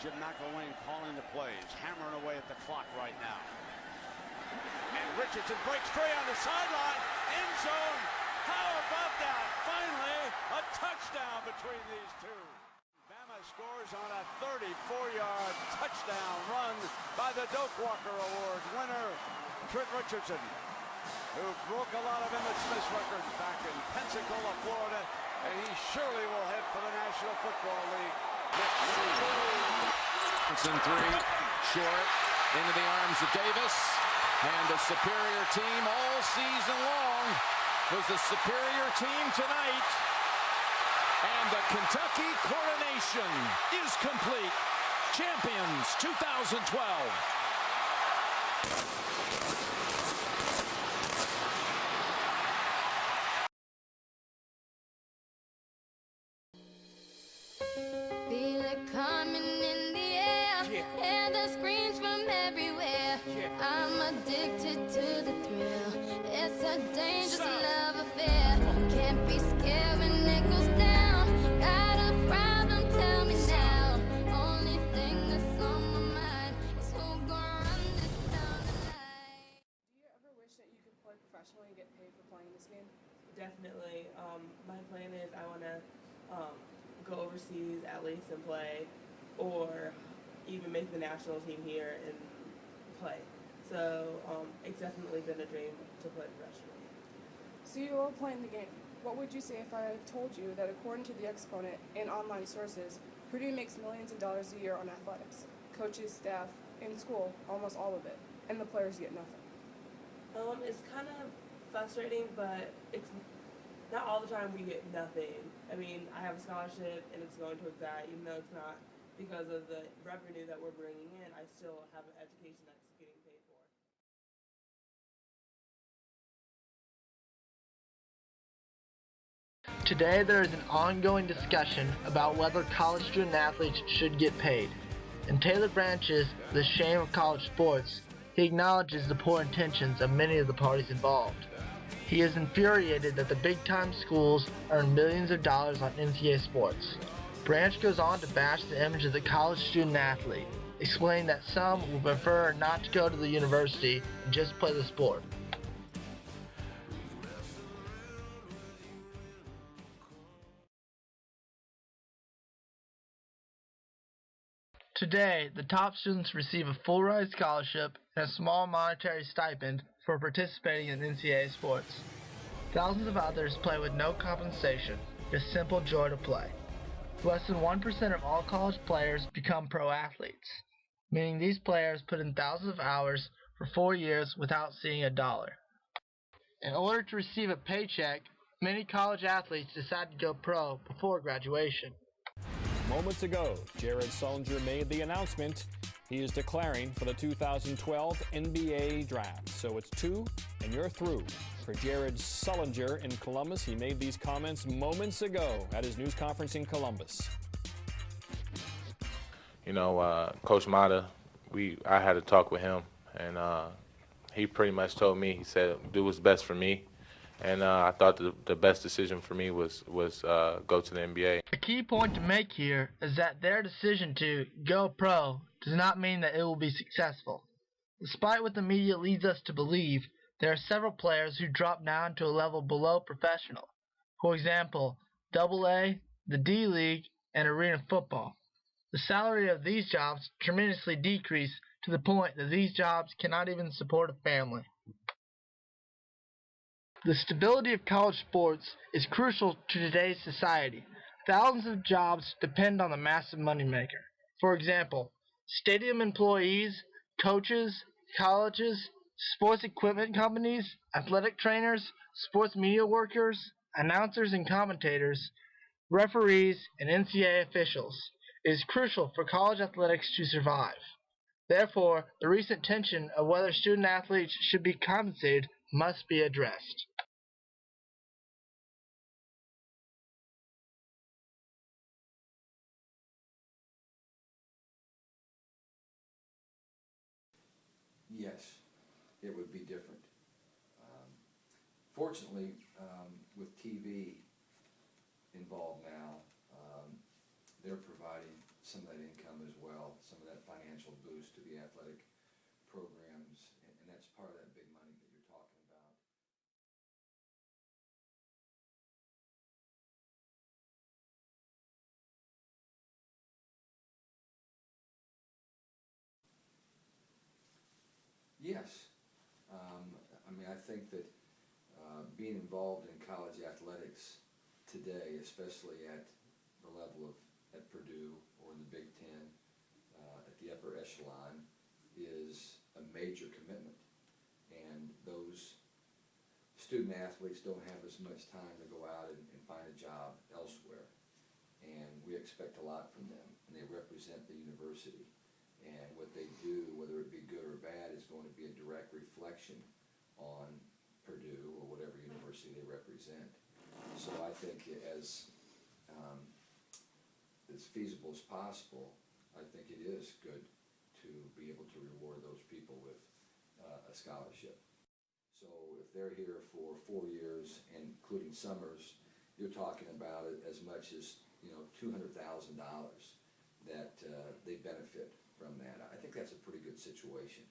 Jim McElwain calling the plays, hammering away at the clock right now. And Richardson breaks free on the sideline, end zone. How about that? Finally, a touchdown between these two. Bama scores on a 34-yard touchdown run by the Doak Walker Award winner, Trent Richardson, who broke a lot of Emmitt Smith's records back in Pensacola, Florida, and he surely will head for the National Football League next season. Richardson three, short, into the arms of Davis, and the superior team all season long was the superior team tonight, and the Kentucky coronation is complete. Champions 2012. Feel it coming in the air, hear the screams from everywhere. I'm addicted to the thrill. It's a dangerous love affair. Can't be scared when it goes down. Got a problem? Tell me now. Only thing that's on my mind is who gonna run this town tonight. Do you ever wish that you could play professionally and get paid for playing this game? Definitely. My plan is I want to go overseas at least and play, or even make the national team here and play. So it's definitely been a dream to play professionally. So you love playing the game. What would you say if I told you that according to the Exponent and online sources, Purdue makes millions of dollars a year on athletics? Coaches, staff, in school, almost all of it, and the players get nothing. It's kind of frustrating, but it's not all the time we get nothing. I mean, I have a scholarship and it's going towards that, even though it's not because of the revenue that we're bringing in. I still have an education that's getting paid for. Today there is an ongoing discussion about whether college student athletes should get paid. In Taylor Branch's The Shame of College Sports, he acknowledges the poor intentions of many of the parties involved. He is infuriated that the big-time schools earn millions of dollars on NCAA sports. Branch goes on to bash the image of the college student athlete, explaining that some will prefer not to go to the university and just play the sport. Today, the top students receive a full-ride scholarship and a small monetary stipend for participating in NCAA sports. Thousands of others play with no compensation, just simple joy to play. Less than 1% of all college players become pro athletes, meaning these players put in thousands of hours for 4 years without seeing a dollar. In order to receive a paycheck, many college athletes decide to go pro before graduation. Moments ago, Jared Sullinger made the announcement he is declaring for the 2012 NBA draft. So it's 2 and you're through. For Jared Sullinger in Columbus, he made these comments moments ago at his news conference in Columbus. You know, Coach Mata, I had a talk with him, and he pretty much told me, he said, do what's best for me. And I thought the best decision for me was go to the NBA. A key point to make here is that their decision to go pro does not mean that it will be successful. Despite what the media leads us to believe, there are several players who drop down to a level below professional. For example, AA, the D League, and arena football. The salary of these jobs tremendously decrease to the point that these jobs cannot even support a family. The stability of college sports is crucial to today's society. Thousands of jobs depend on the massive moneymaker. For example, stadium employees, coaches, colleges, sports equipment companies, athletic trainers, sports media workers, announcers and commentators, referees, and NCAA officials. It is crucial for college athletics to survive. Therefore, the recent tension of whether student athletes should be compensated must be addressed. Yes, it would be different. Fortunately, with TV involved now, they're providing some of that income as well, some of that financial boost to the athletic programs, and that's part of that big money that you're talking about. Yes. I mean, I think that being involved in college athletics today, especially at the level of at Purdue or in the Big Ten, at the upper echelon, is a major commitment. And those student athletes don't have as much time to go out and find a job elsewhere. And we expect a lot from them, and they represent the university. And what they do, whether it be good or bad, is going to be a direct reflection on Purdue or whatever university they represent. So I think as feasible as possible, I think it is good to be able to reward those people with a scholarship. So if they're here for 4 years, including summers, you're talking about it as much as $200,000 that they benefit from that. I think that's a pretty good situation.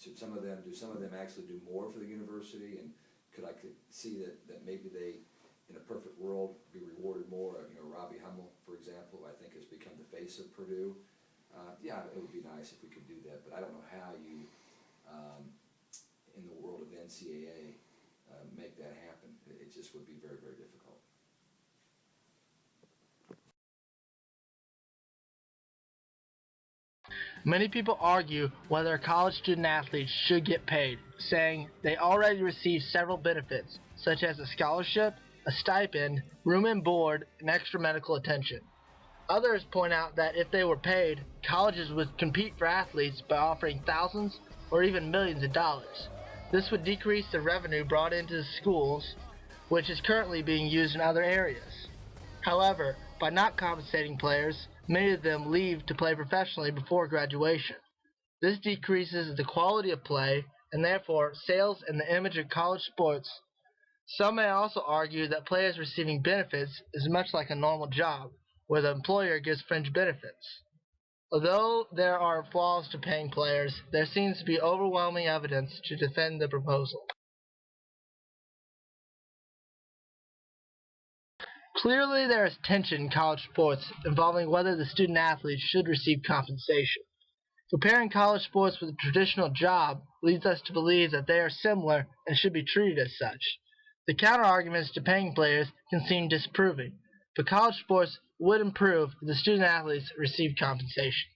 Should some of them actually do more for the university, and could see that maybe they, in a perfect world, be rewarded more? Robbie Hummel, for example, I think has become the face of Purdue. Yeah, it would be nice if we could do that, but I don't know how you, in the world of NCAA, make that happen. It just would be very, very difficult. Many people argue whether college student athletes should get paid, saying they already receive several benefits, such as a scholarship, a stipend, room and board, and extra medical attention. Others point out that if they were paid, colleges would compete for athletes by offering thousands or even millions of dollars. This would decrease the revenue brought into the schools, which is currently being used in other areas. However, by not compensating players, many of them leave to play professionally before graduation. This decreases the quality of play and therefore sales and the image of college sports. Some may also argue that players receiving benefits is much like a normal job, where the employer gives fringe benefits. Although there are flaws to paying players, there seems to be overwhelming evidence to defend the proposal. Clearly there is tension in college sports involving whether the student athletes should receive compensation. Comparing college sports with a traditional job leads us to believe that they are similar and should be treated as such. The counter-arguments to paying players can seem disproving, but college sports would improve if the student athletes received compensation.